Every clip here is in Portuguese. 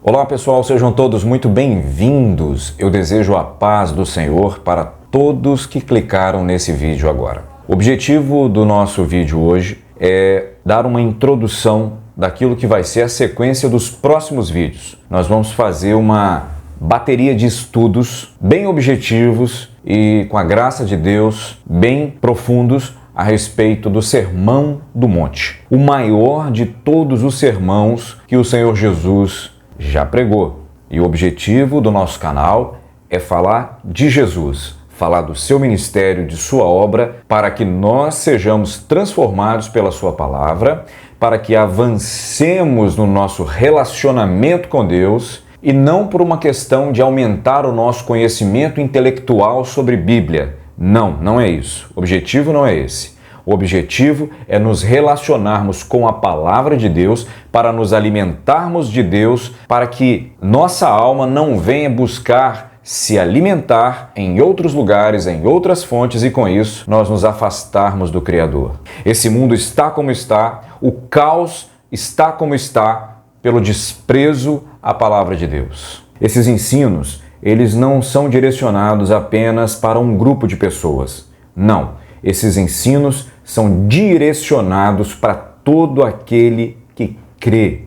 Olá pessoal, sejam todos muito bem-vindos. Eu desejo a paz do Senhor para todos que clicaram nesse vídeo agora. O objetivo do nosso vídeo hoje é dar uma introdução daquilo que vai ser a sequência dos próximos vídeos. Nós vamos fazer uma bateria de estudos bem objetivos e, com a graça de Deus, bem profundos a respeito do Sermão do Monte, o maior de todos os sermãos que o Senhor Jesus já pregou. E o objetivo do nosso canal é falar de Jesus, falar do seu ministério, de sua obra, para que nós sejamos transformados pela sua palavra, para que avancemos no nosso relacionamento com Deus e não por uma questão de aumentar o nosso conhecimento intelectual sobre Bíblia. Não é isso. O objetivo não é esse. O objetivo é nos relacionarmos com a palavra de Deus, para nos alimentarmos de Deus, para que nossa alma não venha buscar se alimentar em outros lugares, em outras fontes, e com isso nós nos afastarmos do Criador. Esse mundo está como está, o caos está como está, pelo desprezo à palavra de Deus. Esses ensinos, eles não são direcionados apenas para um grupo de pessoas. Não. Esses ensinos são direcionados para todo aquele que crê,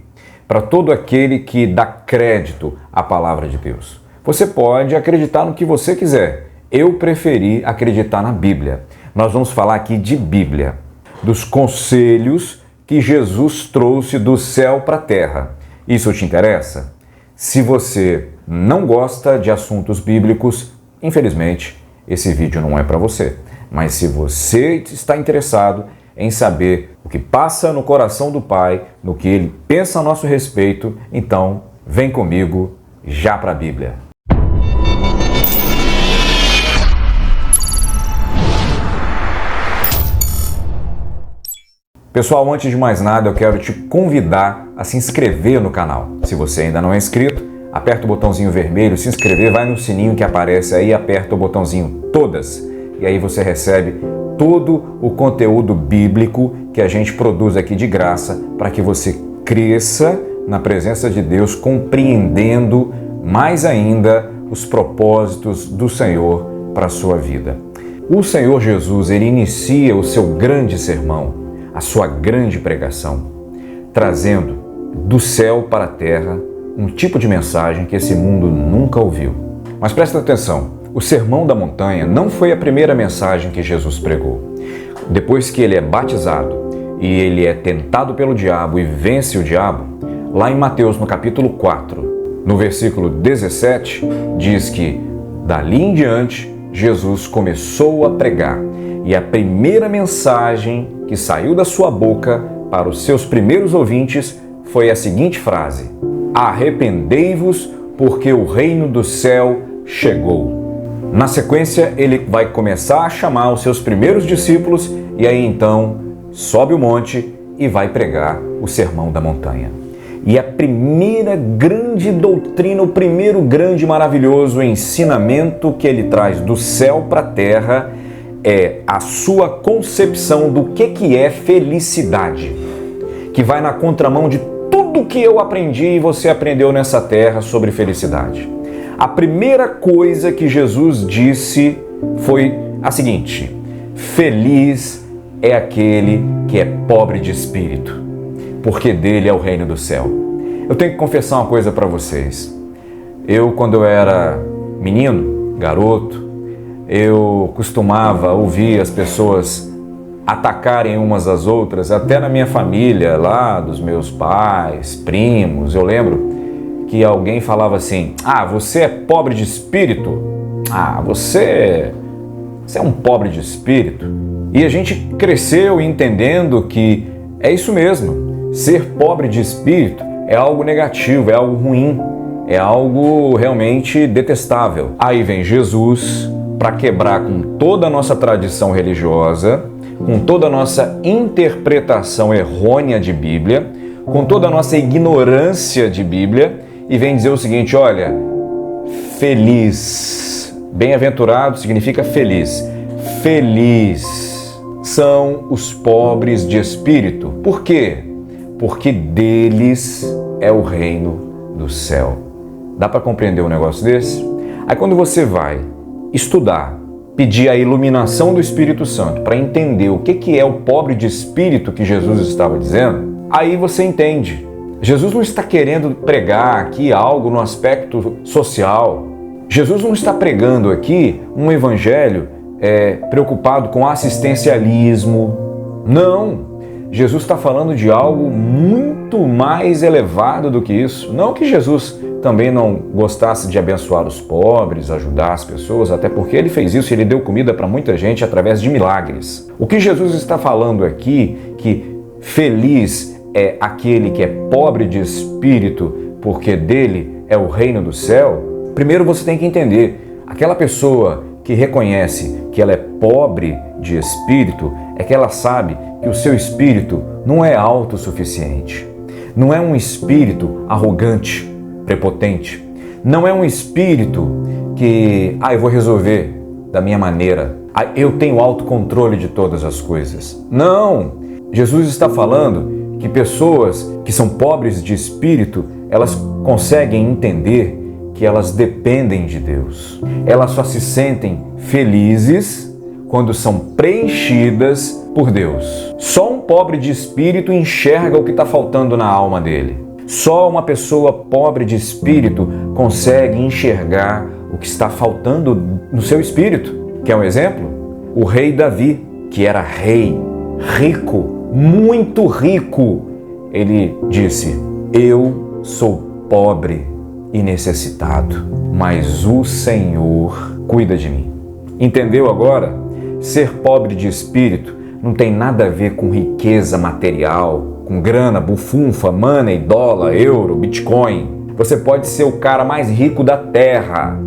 para todo aquele que dá crédito à palavra de Deus. Você pode acreditar no que você quiser. Eu preferi acreditar na Bíblia. Nós vamos falar aqui de Bíblia, dos conselhos que Jesus trouxe do céu para a terra. Isso te interessa? Se você não gosta de assuntos bíblicos, infelizmente, esse vídeo não é para você. Mas se você está interessado em saber o que passa no coração do Pai, no que Ele pensa a nosso respeito, então vem comigo já para a Bíblia. Pessoal, antes de mais nada, eu quero te convidar a se inscrever no canal. Se você ainda não é inscrito, aperta o botãozinho vermelho, se inscrever, vai no sininho que aparece aí, aperta o botãozinho todas. E aí você recebe todo o conteúdo bíblico que a gente produz aqui de graça para que você cresça na presença de Deus, compreendendo mais ainda os propósitos do Senhor para a sua vida. O Senhor Jesus, ele inicia o seu grande sermão, a sua grande pregação, trazendo do céu para a terra um tipo de mensagem que esse mundo nunca ouviu. Mas presta atenção. O Sermão da Montanha não foi a primeira mensagem que Jesus pregou. Depois que ele é batizado e ele é tentado pelo diabo e vence o diabo, lá em Mateus, no capítulo 4, no versículo 17, diz que dali em diante Jesus começou a pregar. E a primeira mensagem que saiu da sua boca para os seus primeiros ouvintes foi a seguinte frase: arrependei-vos, porque o reino do céu chegou. Na sequência, ele vai começar a chamar os seus primeiros discípulos e aí então sobe o monte e vai pregar o Sermão da Montanha. E a primeira grande doutrina, o primeiro grande maravilhoso ensinamento que ele traz do céu para a terra é a sua concepção do que é felicidade, que vai na contramão de tudo que eu aprendi e você aprendeu nessa terra sobre felicidade. A primeira coisa que Jesus disse foi a seguinte: feliz é aquele que é pobre de espírito, porque dele é o reino do céu. Eu tenho que confessar uma coisa para vocês. Quando eu era menino, garoto, eu costumava ouvir as pessoas atacarem umas às outras, até na minha família, lá dos meus pais, primos. Eu lembro que alguém falava assim: você é pobre de espírito? Você é um pobre de espírito. E a gente cresceu entendendo que é isso mesmo. Ser pobre de espírito é algo negativo, é algo ruim, é algo realmente detestável. Aí vem Jesus para quebrar com toda a nossa tradição religiosa, com toda a nossa interpretação errônea de Bíblia, com toda a nossa ignorância de Bíblia, e vem dizer o seguinte: olha, feliz, bem-aventurado significa feliz. Feliz são os pobres de espírito. Por quê? Porque deles é o reino do do céu. Dá para compreender um negócio desse? Aí quando você vai estudar, pedir a iluminação do Espírito Santo para entender o que é o pobre de espírito que Jesus estava dizendo, aí você entende. Jesus não está querendo pregar aqui algo no aspecto social. Jesus não está pregando aqui um evangelho preocupado com assistencialismo. Não. Jesus está falando de algo muito mais elevado do que isso. Não que Jesus também não gostasse de abençoar os pobres, ajudar as pessoas, até porque ele fez isso, ele deu comida para muita gente através de milagres. O que Jesus está falando aqui, que feliz é aquele que é pobre de espírito, porque dele é o reino do céu, primeiro você tem que entender, aquela pessoa que reconhece que ela é pobre de espírito, é que ela sabe que o seu espírito não é autossuficiente, não é um espírito arrogante, prepotente, não é um espírito que, eu vou resolver da minha maneira, eu tenho autocontrole de todas as coisas. Não! Jesus está falando que pessoas que são pobres de espírito, elas conseguem entender que elas dependem de Deus. Elas só se sentem felizes quando são preenchidas por Deus. Só um pobre de espírito enxerga o que está faltando na alma dele. Só uma pessoa pobre de espírito consegue enxergar o que está faltando no seu espírito. Quer um exemplo? O rei Davi, que era rei, rico, muito rico, ele disse: eu sou pobre e necessitado, mas o Senhor cuida de mim. Entendeu agora? Ser pobre de espírito não tem nada a ver com riqueza material, com grana, bufunfa, money, dólar, euro, bitcoin. Você pode ser o cara mais rico da terra.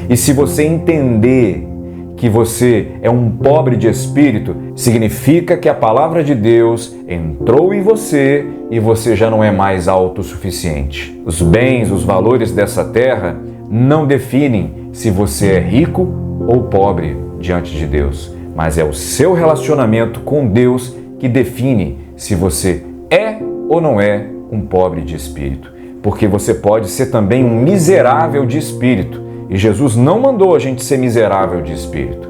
E se você entender que você é um pobre de espírito, significa que a palavra de Deus entrou em você e você já não é mais autossuficiente. Os bens, os valores dessa terra não definem se você é rico ou pobre diante de Deus, mas é o seu relacionamento com Deus que define se você é ou não é um pobre de espírito. Porque você pode ser também um miserável de espírito. E Jesus não mandou a gente ser miserável de espírito.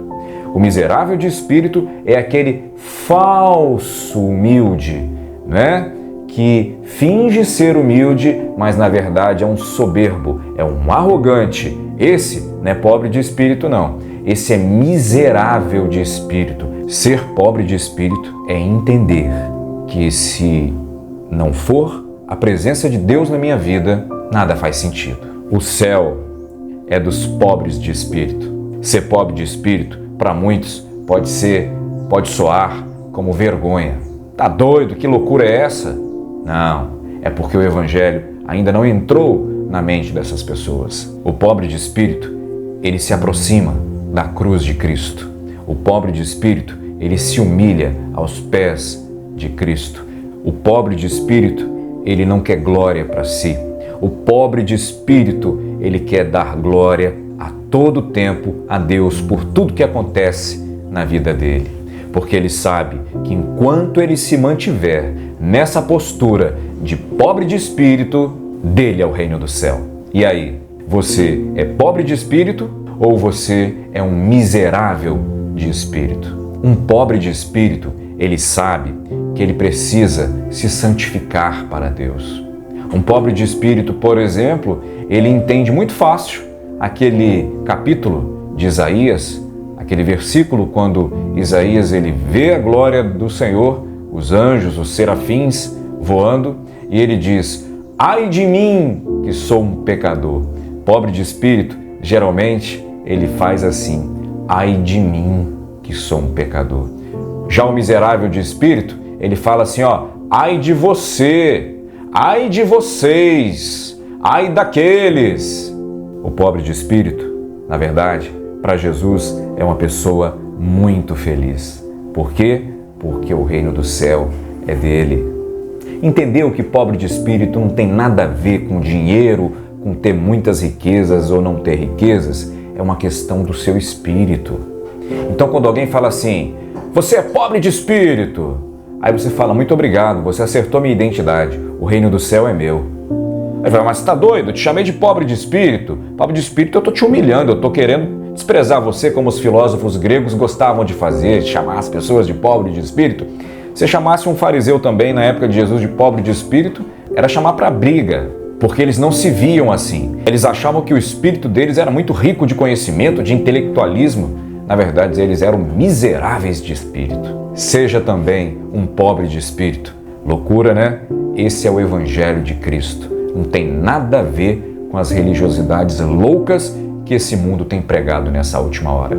O miserável de espírito é aquele falso humilde, né? Que finge ser humilde, mas na verdade é um soberbo, é um arrogante. Esse não é pobre de espírito, não. Esse é miserável de espírito. Ser pobre de espírito é entender que se não for a presença de Deus na minha vida, nada faz sentido. O céu é dos pobres de espírito. Ser pobre de espírito, para muitos, pode soar como vergonha. Tá doido? Que loucura é essa? Não, é porque o evangelho ainda não entrou na mente dessas pessoas. O pobre de espírito, ele se aproxima da cruz de Cristo. O pobre de espírito, ele se humilha aos pés de Cristo. O pobre de espírito, ele não quer glória para si. O pobre de espírito, ele quer dar glória a todo tempo a Deus por tudo que acontece na vida dele. Porque ele sabe que enquanto ele se mantiver nessa postura de pobre de espírito, dele é o reino do céu. E aí, você é pobre de espírito ou você é um miserável de espírito? Um pobre de espírito, ele sabe que ele precisa se santificar para Deus. Um pobre de espírito, por exemplo, ele entende muito fácil aquele capítulo de Isaías, aquele versículo quando Isaías ele vê a glória do Senhor, os anjos, os serafins voando, e ele diz: ai de mim que sou um pecador. Pobre de espírito, geralmente ele faz assim: ai de mim que sou um pecador. Já o miserável de espírito, ele fala assim, ai de você, ai de vocês, ai daqueles. O pobre de espírito, na verdade, para Jesus é uma pessoa muito feliz. Por quê? Porque o reino do céu é dele. Entendeu que pobre de espírito não tem nada a ver com dinheiro, com ter muitas riquezas ou não ter riquezas? É uma questão do seu espírito. Então quando alguém fala assim, você é pobre de espírito, aí você fala, muito obrigado, você acertou minha identidade, o reino do céu é meu. Ele vai, mas você tá doido? Eu te chamei de pobre de espírito. Pobre de espírito, eu tô te humilhando, eu tô querendo desprezar você como os filósofos gregos gostavam de fazer, chamar as pessoas de pobre de espírito. Se chamasse um fariseu também na época de Jesus de pobre de espírito, era chamar para briga, porque eles não se viam assim. Eles achavam que o espírito deles era muito rico de conhecimento, de intelectualismo. Na verdade, eles eram miseráveis de espírito. Seja também um pobre de espírito. Loucura, né? Esse é o Evangelho de Cristo. Não tem nada a ver com as religiosidades loucas que esse mundo tem pregado nessa última hora.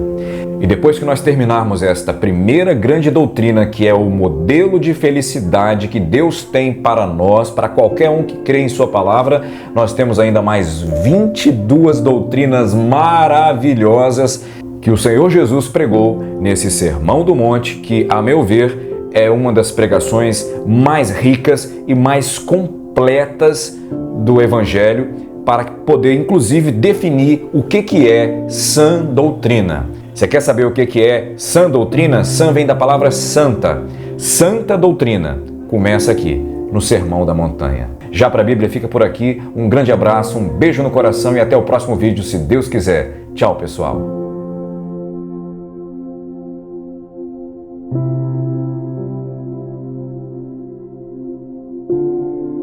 E depois que nós terminarmos esta primeira grande doutrina, que é o modelo de felicidade que Deus tem para nós, para qualquer um que crê em sua palavra, nós temos ainda mais 22 doutrinas maravilhosas que o Senhor Jesus pregou nesse Sermão do Monte, que, a meu ver, é uma das pregações mais ricas e mais completas do Evangelho, para poder, inclusive, definir o que é sã doutrina. Você quer saber o que é sã doutrina? Sã vem da palavra santa. Santa doutrina começa aqui, no Sermão da Montanha. Já para a Bíblia fica por aqui. Um grande abraço, um beijo no coração e até o próximo vídeo, se Deus quiser. Tchau, pessoal.